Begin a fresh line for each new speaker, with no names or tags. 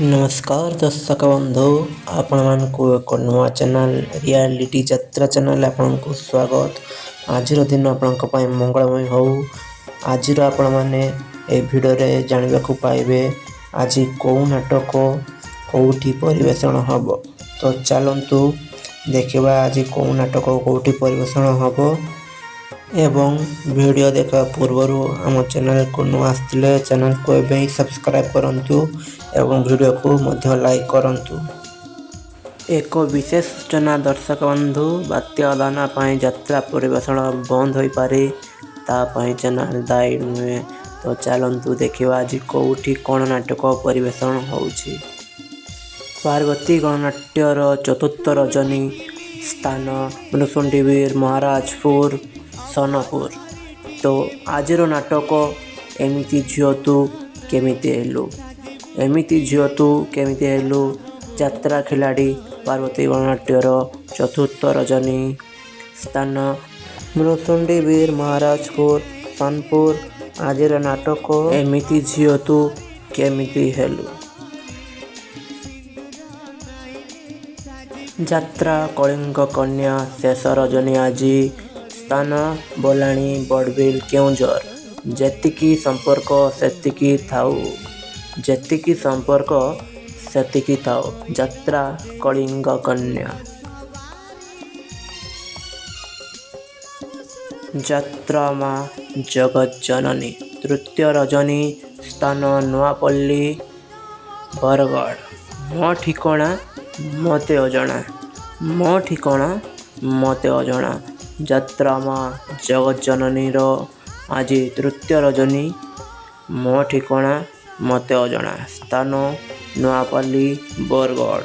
नमस्कार दर्शक बंधु आपण मानक एक नुआ चैनल रियलिटी यात्रा चैनल आपण को स्वागत। आज दिन आपण मंगलमय हो। आज आपण मैंने ए भिडियो रे जानवा को पाइबे आज कौ नाटक कौटी परिवेषण हम। तो चलतु देखा आज कौ नाटक कौटी परिवेषण हम एवं वीडियो देखा पूर्वर आम चैनल को नु आसले चैनल को एवं सब्सक्राइब करंतु एवं वीडियो को मध्य लाइक करंतु। एक विशेष सूचना दर्शक बंधु बात्या दाना पाई यात्रा परिवेषण बंद हो पारे तापाई चैनल दायी नुहे। तो चलतु देखा आज कौटी कौन नाटक परिवेषण होउछि। पार्वती गणनाट्यर चतुर्थ रजनी स्थान मुनुसुंडीवीर महाराजपुर सोनपुर। तो आजर नाटक एमिति झियो तू केमिति हेलु एमिति झियो तू केमिति हेलु यात्रा खिलाड़ी पार्वती गणनाट्यर चतुर्थ रजनी स्थान मुनुसुंडीवीर महाराजपुर सोनपुर। आजर नाटक एमिति झियो तू केमिति हेलु यात्रा कलिंग कन्या शेष रजनी आजी स्थान बोलाणी बड़बिल केउंझर। जेतिकी संपर्क सेतिकी थाउ जेतिकी संपर्क सेतिकी थाउ यात्रा कलिंग कन्या। यात्रा माँ जगत जननी तृतीय रजनी स्थान नुआपल्ली बरगढ़। मो ठिकाना मते अजଣା मो ठिकाना मते अजଣା। यात्रा माँ जगत जननी रो आज तृतीय रजनी मो ठिकाना मते अजଣା स्थान नुआपल्ली बरगढ़।